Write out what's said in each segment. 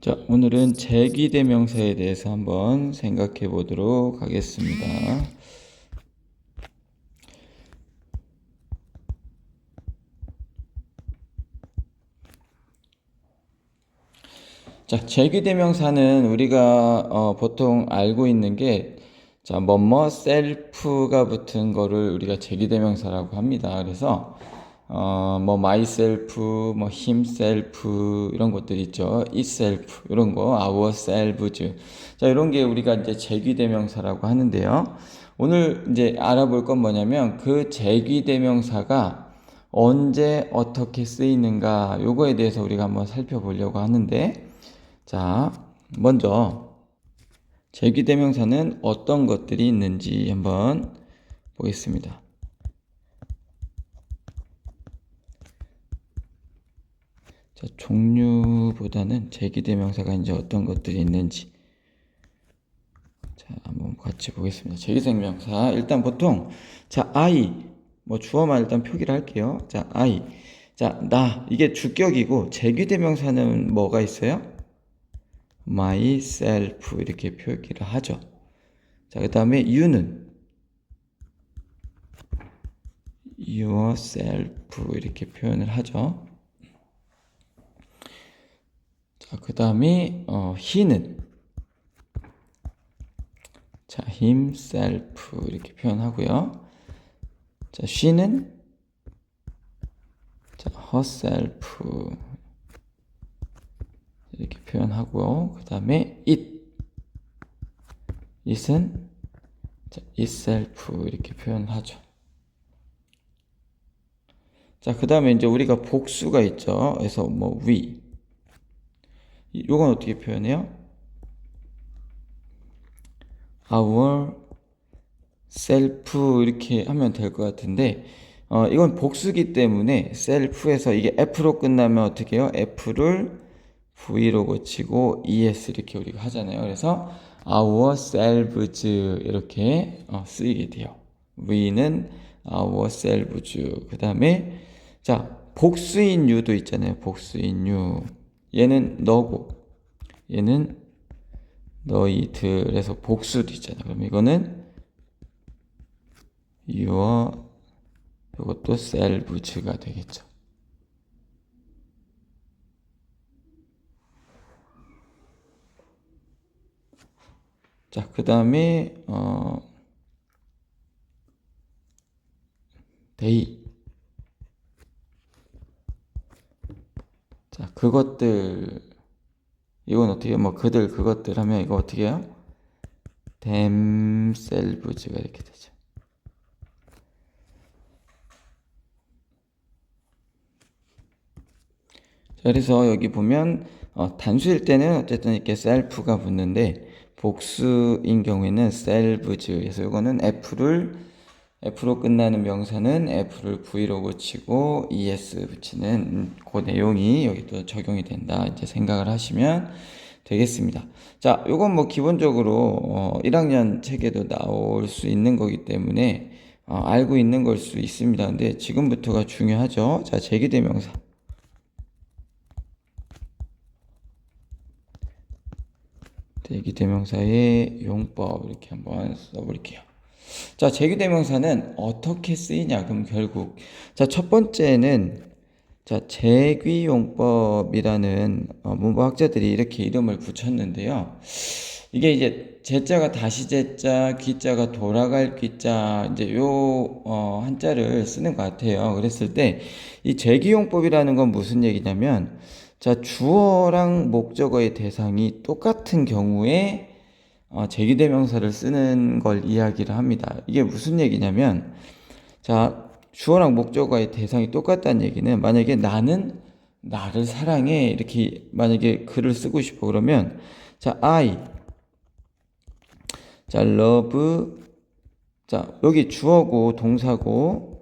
자, 오늘은 제기대명사에 대해서 한번 생각해 보도록 하겠습니다. 자, 제기대명사는 우리가 보통 알고 있는 게 자, 뭐뭐 셀프가 붙은 거를 우리가 제기대명사라고 합니다. 그래서 뭐 myself, 뭐 himself 이런 것들 있죠. itself 이런 거, ourselves. 자, 이런 게 우리가 이제 제기대명사라고 하는데요. 오늘 이제 알아볼 건 뭐냐면 그 제기대명사가 언제 어떻게 쓰이는가 요거에 대해서 우리가 한번 살펴보려고 하는데 자, 먼저 제기대명사는 어떤 것들이 있는지 한번 보겠습니다. 자, 종류보다는 제기대명사가 이제 어떤 것들이 있는지 자, 한번 같이 보겠습니다. 제기대명사 일단 보통 자, I 뭐 주어만 일단 표기를 할게요. 자, I 자, 나 이게 주격이고 제기대명사는 뭐가 있어요? myself 이렇게 표기를 하죠. 자, 그 다음에 you는 yourself 이렇게 표현을 하죠. 자, 그 다음에 he는 자, himself 이렇게 표현하고요. 자, she는 자, herself 이렇게 표현하고요. 그 다음에 it은 자, itself 이렇게 표현하죠. 자, 그 다음에 이제 우리가 복수가 있죠. 그래서 뭐 we 요건 어떻게 표현해요? our self 이렇게 하면 될 것 같은데 이건 복수기 때문에 self에서 이게 f로 끝나면 어떻게 해요? f를 v로 고치고 es 이렇게 우리가 하잖아요. 그래서 ourselves 이렇게 쓰이게 돼요. we는 ourselves. 그 다음에 자, 복수인 you도 있잖아요. 복수인 you. 얘는 너고 얘는 너희들에서 복수도 있잖아요. 그럼 이거는 your 이것도 selves가 되겠죠. 자, 그 다음에 they 자, 그것들 이건 어떻게 해요? 뭐 그들 그것들 하면 이거 어떻게 해요? themselves가 이렇게 되죠. 자, 그래서 여기 보면 단수일 때는 어쨌든 이렇게 self가 붙는데 복수인 경우에는 selves 그래서 이거는 F로 끝나는 명사는 F를 V로 고치고 ES 붙이는 그 내용이 여기 또 적용이 된다 이제 생각을 하시면 되겠습니다. 자, 요건 뭐 기본적으로 1학년 책에도 나올 수 있는 거기 때문에 알고 있는 걸 수 있습니다. 근데 지금부터가 중요하죠. 자, 제기대명사. 제기대명사의 용법 이렇게 한번 써볼게요. 자, 제기대명사는 어떻게 쓰이냐? 그럼 결국 자, 첫 번째는 자, 제귀용법이라는 문법학자들이 이렇게 이름을 붙였는데요. 이게 이제 제자가 다시 제자, 귀자가 돌아갈 귀자 이제 요 한자를 쓰는 것 같아요. 그랬을 때 이 제기용법이라는 건 무슨 얘기냐면 자, 주어랑 목적어의 대상이 똑같은 경우에 제기대명사를 쓰는 걸 이야기를 합니다. 이게 무슨 얘기냐면 자, 주어랑 목적어의 대상이 똑같다는 얘기는 만약에 나는 나를 사랑해 이렇게 만약에 글을 쓰고 싶어 그러면 자, I 자, love 자, 여기 주어고 동사고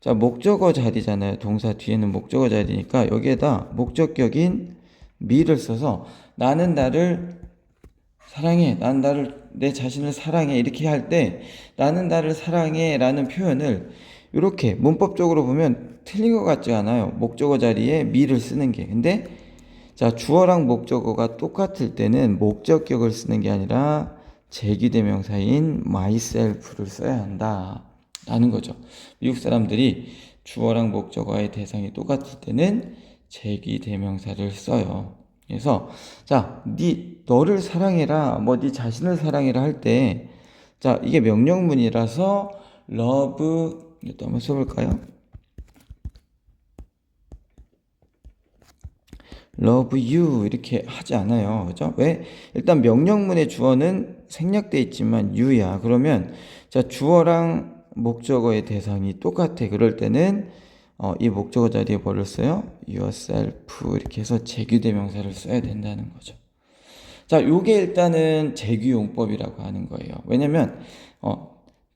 자, 목적어 자리잖아요. 동사 뒤에는 목적어 자리니까 여기에다 목적격인 me를 써서 나는 나를 사랑해. 난 내 자신을 사랑해. 이렇게 할 때 나는 나를 사랑해 라는 표현을 이렇게 문법적으로 보면 틀린 것 같지 않아요. 목적어 자리에 me를 쓰는 게. 근데 자, 주어랑 목적어가 똑같을 때는 목적격을 쓰는 게 아니라 제기대명사인 myself를 써야 한다 라는 거죠. 미국 사람들이 주어랑 목적어의 대상이 똑같을 때는 제기대명사를 써요. 그래서 자, 너를 사랑해라, 네 자신을 사랑해라 할 때, 자, 이게 명령문이라서 love, 이것도 한번 써볼까요? love you 이렇게 하지 않아요. 그죠? 왜? 일단 명령문의 주어는 생략돼 있지만 you야. 그러면 자, 주어랑 목적어의 대상이 똑같아. 그럴 때는 이 목적어 자리에 뭐를 써요? yourself 이렇게 해서 제규대명사를 써야 된다는 거죠. 자, 요게 일단은 제규용법이라고 하는 거예요. 왜냐면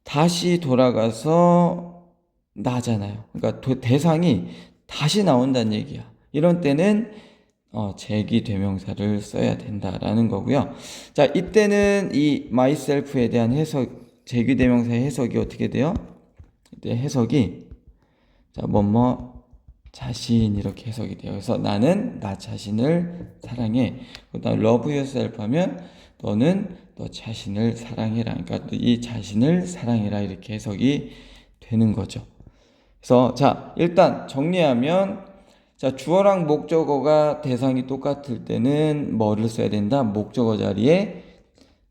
다시 돌아가서 나잖아요. 그러니까 대상이 다시 나온다는 얘기야. 이런 때는 제기대명사를 써야 된다라는 거고요. 자, 이때는 이 myself에 대한 해석, 제기대명사의 해석이 어떻게 돼요? 이때 해석이 자, 자신 이렇게 해석이 돼요. 그래서 나는 나 자신을 사랑해. 그다음 love yourself 하면 너는 너 자신을 사랑해라. 그러니까 이 자신을 사랑해라 이렇게 해석이 되는 거죠. 그래서 자, 일단 정리하면 자, 주어랑 목적어가 대상이 똑같을 때는 뭐를 써야 된다? 목적어 자리에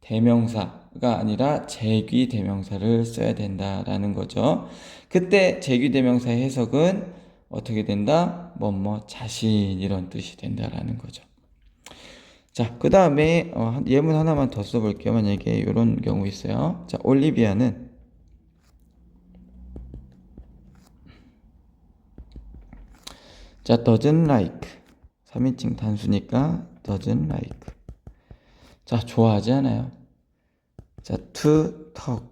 대명사가 아니라 제귀대명사를 써야 된다라는 거죠. 그때 제귀대명사의 해석은 어떻게 된다? 자신 이런 뜻이 된다라는 거죠. 자, 그 다음에 예문 하나만 더 써볼게요. 만약에 이런 경우 있어요. 자, 올리비아는 자, doesn't like 3인칭 단수니까 doesn't like 자, 좋아하지 않아요. 자, to talk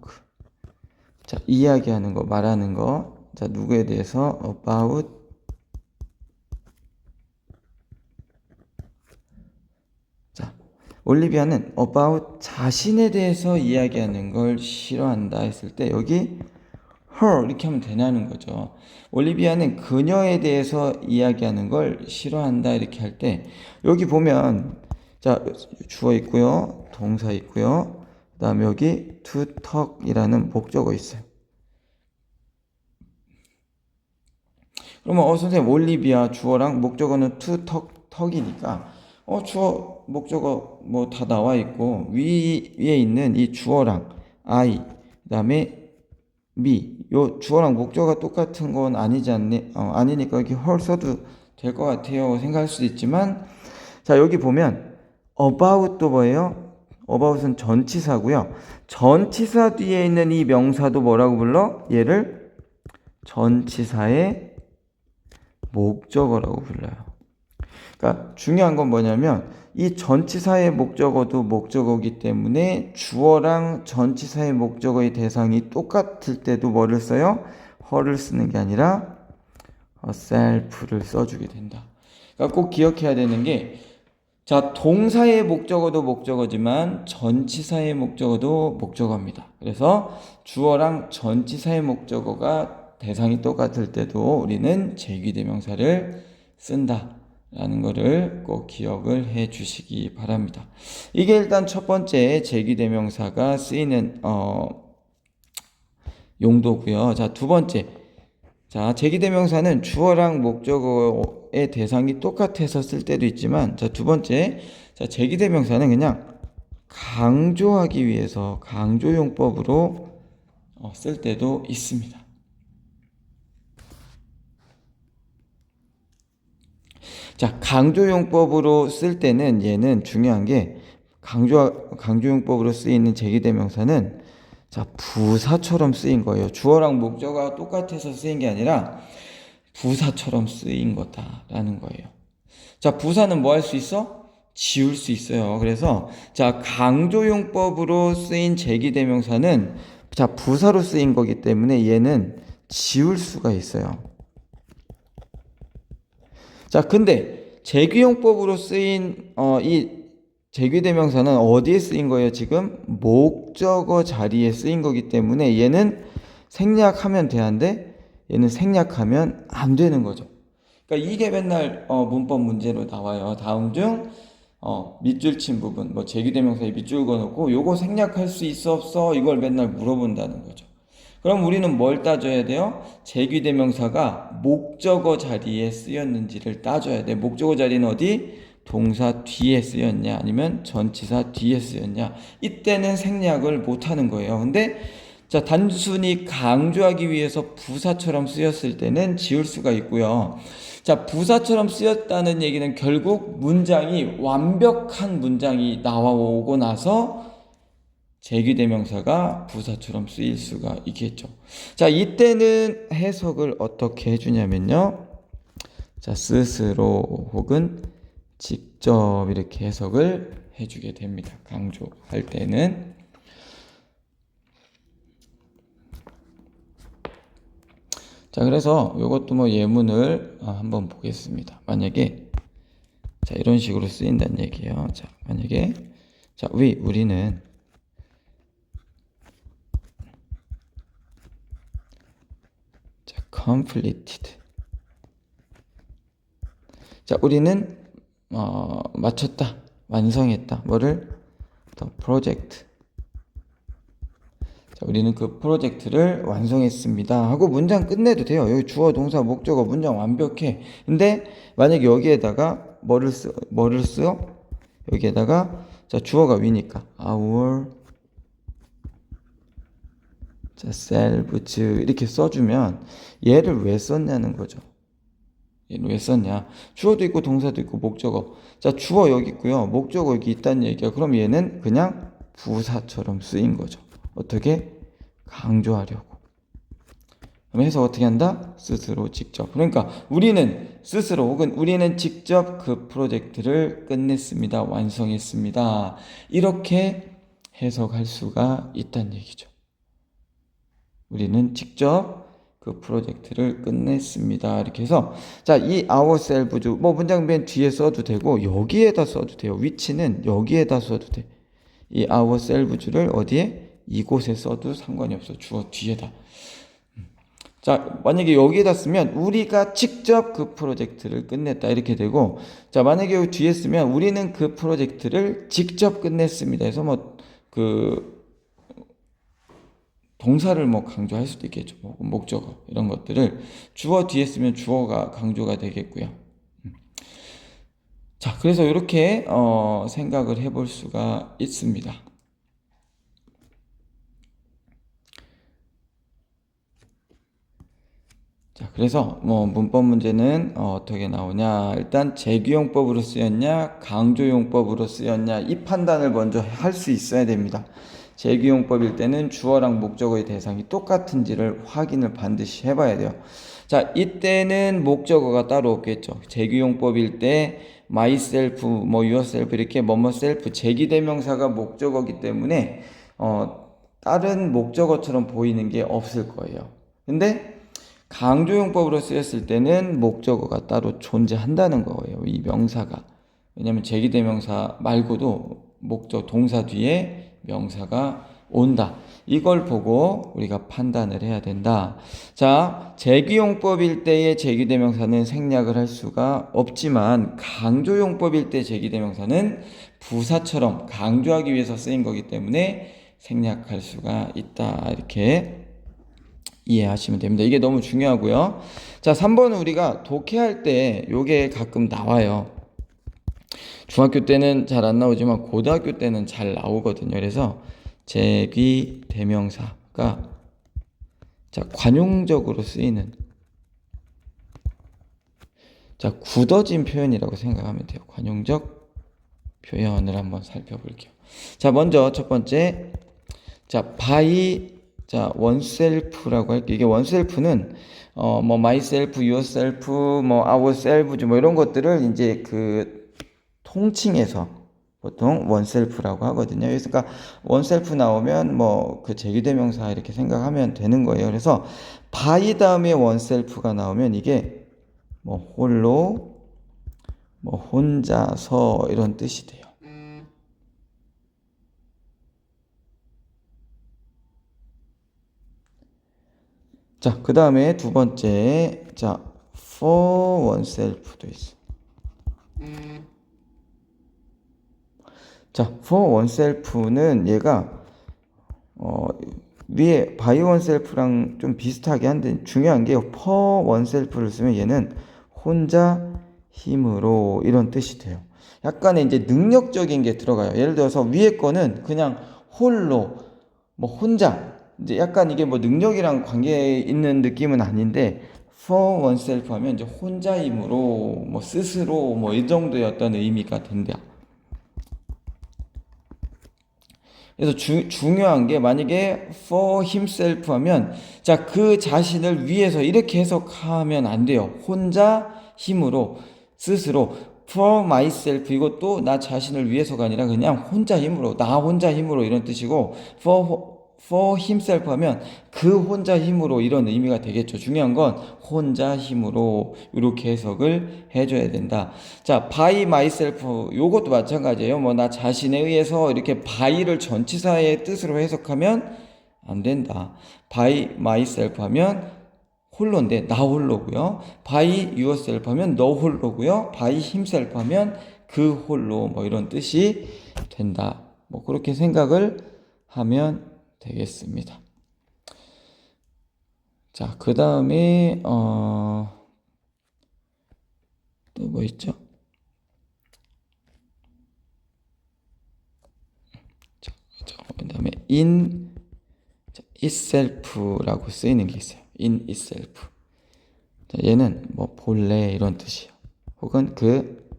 자, 이야기하는 거, 말하는 거 자, 누구에 대해서 about 자, 올리비아는 about 자신에 대해서 이야기하는 걸 싫어한다 했을 때 여기 her 이렇게 하면 되냐는 거죠. 올리비아는 그녀에 대해서 이야기하는 걸 싫어한다 이렇게 할 때 여기 보면 자, 주어 있고요, 동사 있고요, 그 다음에 여기 to talk이라는 목적어 있어요. 그러면 선생님 올리비아 주어랑 목적어는 to talk이니까 주어 목적어 다 나와 있고 위에 있는 이 주어랑 I 그 다음에 me 요 주어랑 목적어가 똑같은 건 아니니까 여기 헐 써도 될 것 같아요 생각할 수도 있지만 자, 여기 보면 about도 뭐예요? about은 전치사고요. 전치사 뒤에 있는 이 명사도 뭐라고 불러? 얘를 전치사의 목적어라고 불러요. 그러니까 중요한 건 뭐냐면 이 전치사의 목적어도 목적어이기 때문에 주어랑 전치사의 목적어의 대상이 똑같을 때도 뭐를 써요? her를 쓰는 게 아니라 self를 써주게 된다. 그러니까 꼭 기억해야 되는 게 자, 동사의 목적어도 목적어지만 전치사의 목적어도 목적어입니다. 그래서 주어랑 전치사의 목적어가 대상이 똑같을 때도 우리는 제귀대명사를 쓴다라는 것을 꼭 기억을 해 주시기 바랍니다. 이게 일단 첫 번째 제귀대명사가 쓰이는 용도고요. 자, 두 번째. 자, 제기대명사는 주어랑 목적어의 대상이 똑같아서 쓸 때도 있지만 자, 두 번째. 자, 제기대명사는 그냥 강조하기 위해서 강조용법으로 쓸 때도 있습니다. 자, 강조용법으로 쓸 때는 얘는 중요한 게 강조용법으로 쓰이는 제기대명사는 자, 부사처럼 쓰인 거예요. 주어랑 목적어가 똑같아서 쓰인 게 아니라 부사처럼 쓰인 거다라는 거예요. 자, 부사는 뭐 할 수 있어? 지울 수 있어요. 그래서 자, 강조용법으로 쓰인 제기대명사는 자, 부사로 쓰인 거기 때문에 얘는 지울 수가 있어요. 자, 근데 제규용법으로 쓰인 이 제규대명사는 어디에 쓰인 거예요? 지금 목적어 자리에 쓰인 거기 때문에 얘는 생략하면 되는데 얘는 생략하면 안 되는 거죠. 그러니까 이게 맨날 문법 문제로 나와요. 다음 중 밑줄 친 부분, 뭐 제기대명사에 밑줄 그어놓고 요거 생략할 수 있어 없어 이걸 맨날 물어본다는 거죠. 그럼 우리는 뭘 따져야 돼요? 제기대명사가 목적어 자리에 쓰였는지를 따져야 돼. 목적어 자리는 어디? 동사 뒤에 쓰였냐 아니면 전치사 뒤에 쓰였냐. 이때는 생략을 못하는 거예요. 근데 자, 단순히 강조하기 위해서 부사처럼 쓰였을 때는 지울 수가 있고요. 자, 부사처럼 쓰였다는 얘기는 결국 문장이 완벽한 문장이 나오고 나서 제기대명사가 부사처럼 쓰일 수가 있겠죠. 자, 이때는 해석을 어떻게 해주냐면요. 자, 스스로 혹은 직접 이렇게 해석을 해주게 됩니다. 강조할 때는. 자, 그래서 이것도 뭐 예문을 한번 보겠습니다. 만약에 자, 이런 식으로 쓰인다는 얘기예요. 자, 만약에 자, 우리는 자, completed. 자, 우리는 마쳤다. 완성했다. 뭐를? The project. 자, 우리는 그 프로젝트를 완성했습니다. 하고 문장 끝내도 돼요. 여기 주어, 동사, 목적어 문장 완벽해. 근데 만약에 여기에다가 뭐를 써? 여기에다가 자, 주어가 위니까 our 자, selves 이렇게 써주면 얘를 왜 썼냐는 거죠. 얘를 왜 썼냐? 주어도 있고 동사도 있고 목적어. 자, 주어 여기 있고요. 목적어 여기 있다는 얘기야. 그럼 얘는 그냥 부사처럼 쓰인 거죠. 어떻게? 강조하려고. 그럼 해서 어떻게 한다? 스스로 직접. 그러니까 우리는 스스로 혹은 우리는 직접 그 프로젝트를 끝냈습니다. 완성했습니다. 이렇게 해석할 수가 있다는 얘기죠. 우리는 직접 그 프로젝트를 끝냈습니다. 이렇게 해서 자, 이 ourselves 뭐 문장 맨 뒤에 써도 되고 여기에다 써도 돼요. 위치는 여기에다 써도 돼. 이 ourselves를 어디에? 이곳에 써도 상관이 없어. 주어 뒤에다. 자, 만약에 여기에다 쓰면 우리가 직접 그 프로젝트를 끝냈다 이렇게 되고, 자, 만약에 여기 뒤에 쓰면 우리는 그 프로젝트를 직접 끝냈습니다. 해서 뭐 그 동사를 뭐 강조할 수도 있겠죠. 뭐 목적어 이런 것들을 주어 뒤에 쓰면 주어가 강조가 되겠고요. 자, 그래서 이렇게 생각을 해볼 수가 있습니다. 자, 그래서 뭐 문법 문제는 어떻게 나오냐? 일단 재규용법으로 쓰였냐, 강조용법으로 쓰였냐 이 판단을 먼저 할 수 있어야 됩니다. 재규용법일 때는 주어랑 목적어의 대상이 똑같은지를 확인을 반드시 해봐야 돼요. 자, 이때는 목적어가 따로 없겠죠. 재규용법일 때 myself, 뭐 yourself 이렇게 뭐뭐 self 제기대명사가 목적어기 때문에 다른 목적어처럼 보이는 게 없을 거예요. 근데 강조용법으로 쓰였을 때는 목적어가 따로 존재한다는 거예요. 이 명사가. 왜냐하면 제기대명사 말고도 목적 동사 뒤에 명사가 온다. 이걸 보고 우리가 판단을 해야 된다. 자, 재규용법일 때의 제기대명사는 생략을 할 수가 없지만 강조용법일 때 제기대명사는 부사처럼 강조하기 위해서 쓰인 거기 때문에 생략할 수가 있다. 이렇게 이해하시면 됩니다. 이게 너무 중요하고요. 자, 3번은 우리가 독해할 때 요게 가끔 나와요. 중학교 때는 잘 안 나오지만 고등학교 때는 잘 나오거든요. 그래서 제귀 대명사가 자, 관용적으로 쓰이는 자, 굳어진 표현이라고 생각하면 돼요. 관용적 표현을 한번 살펴볼게요. 자, 먼저 첫 번째 자, by 자, oneself라고 할게요. 이게 oneself는 뭐 myself, yourself, 뭐 ourselves 뭐 이런 것들을 이제 그 통칭해서 보통 oneself라고 하거든요. 그러니까 oneself 나오면 뭐 그 제기대명사 이렇게 생각하면 되는 거예요. 그래서 by 다음에 oneself가 나오면 이게 뭐 홀로 뭐 혼자서 이런 뜻이 돼요. 자, 그 다음에 두 번째, 자, for oneself도 있어. 자, for oneself는 얘가 위에 by oneself랑 좀 비슷하게 한데 중요한 게 for oneself를 쓰면 얘는 혼자 힘으로 이런 뜻이 돼요. 약간의 이제 능력적인 게 들어가요. 예를 들어서 위에 거는 그냥 홀로 뭐 혼자 이제 약간 이게 뭐 능력이랑 관계 있는 느낌은 아닌데 for oneself 하면 이제 혼자 힘으로 뭐 스스로 뭐 이 정도의 어떤 의미가 된다. 그래서 중요한 게 만약에 for himself 하면 자, 그 자신을 위해서 이렇게 해석하면 안 돼요. 혼자 힘으로 스스로 for myself 이것도 나 자신을 위해서가 아니라 그냥 혼자 힘으로 나 혼자 힘으로 이런 뜻이고 for himself 하면 그 혼자 힘으로 이런 의미가 되겠죠. 중요한 건 혼자 힘으로 이렇게 해석을 해줘야 된다. 자, by myself 요것도 마찬가지예요. 뭐 나 자신에 의해서 이렇게 by를 전치사의 뜻으로 해석하면 안 된다. by myself 하면 홀로인데 나 홀로고요. by yourself 하면 너 홀로고요. by himself 하면 그 홀로 뭐 이런 뜻이 된다. 뭐 그렇게 생각을 하면 되겠습니다. 자, 그 다음에 또 뭐 있죠? 자, 그 다음에 in itself라고 쓰이는 게 있어요. in itself. 자, 얘는 뭐 본래 이런 뜻이에요. 혹은 그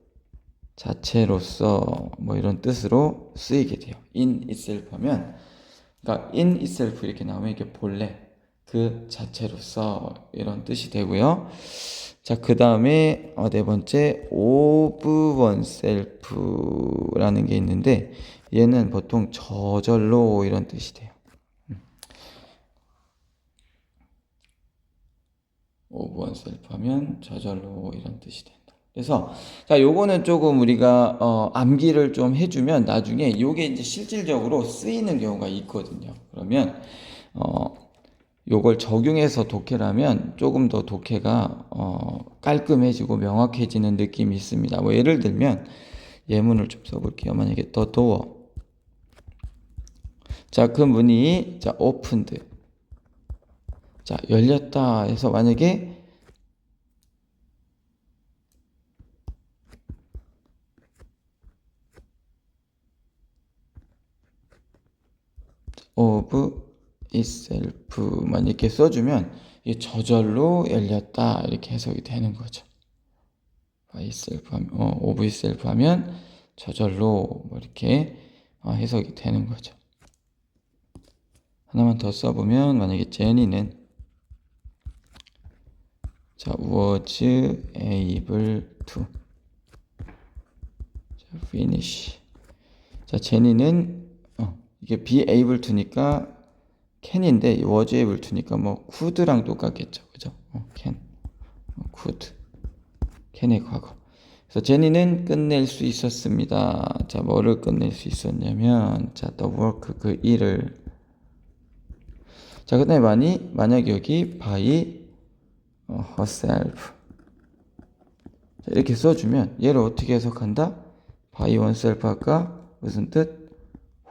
자체로서 뭐 이런 뜻으로 쓰이게 돼요. in itself 하면 그러니까 in itself 이렇게 나오면 이게 본래 그 자체로서 이런 뜻이 되고요. 자, 그 다음에 네 번째 of oneself라는 게 있는데 얘는 보통 저절로 이런 뜻이 돼요. of oneself 하면 저절로 이런 뜻이 된다. 그래서 자, 요거는 조금 우리가 암기를 좀 해주면 나중에 요게 이제 실질적으로 쓰이는 경우가 있거든요. 그러면 요걸 적용해서 독해를 하면 조금 더 독해가 깔끔해지고 명확해지는 느낌이 있습니다. 뭐 예를 들면 예문을 좀 써볼게요. 만약에 the door. 자, 그 문이 자 opened. 자, 열렸다 해서 만약에 of itself만 이렇게 써주면 이게 저절로 열렸다 이렇게 해석이 되는 거죠. by itself 하면, of itself 하면 저절로 뭐 이렇게 해석이 되는 거죠. 하나만 더 써보면 만약에 제니는 자, was able to 자, finish. 자, 제니는 이게 be able to니까 can인데 was able to니까 뭐 could랑 똑같겠죠. 그죠? can, could, can의 과거. 그래서 제니는 끝낼 수 있었습니다. 자, 뭐를 끝낼 수 있었냐면 자, the work 그 일을. 자, 그다음에 만약에 여기 by herself. 자, 이렇게 써주면 얘를 어떻게 해석한다? by oneself 할까? 무슨 뜻?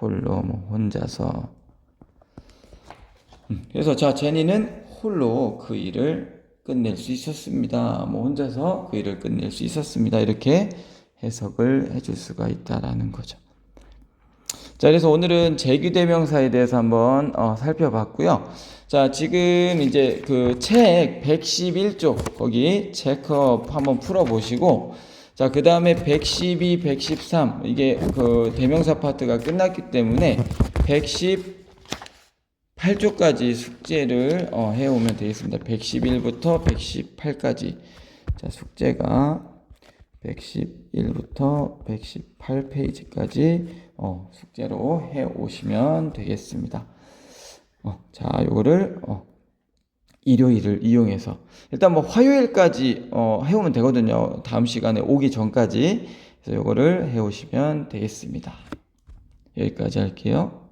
홀로 뭐 혼자서. 그래서 자, 제니는 홀로 그 일을 끝낼 수 있었습니다. 뭐 혼자서 그 일을 끝낼 수 있었습니다. 이렇게 해석을 해줄 수가 있다라는 거죠. 자, 그래서 오늘은 재규대명사에 대해서 한번 살펴봤고요. 자, 지금 이제 그 책 111쪽 거기 체크업 한번 풀어보시고, 자, 그 다음에 112, 113 이게 그 대명사 파트가 끝났기 때문에 118쪽까지 숙제를 해오면 되겠습니다. 111부터 118까지. 자, 숙제가 111부터 118페이지까지 숙제로 해 오시면 되겠습니다. 자, 요거를 일요일을 이용해서 일단 뭐 화요일까지 해오면 되거든요. 다음 시간에 오기 전까지. 그래서 요거를 해 오시면 되겠습니다. 여기까지 할게요.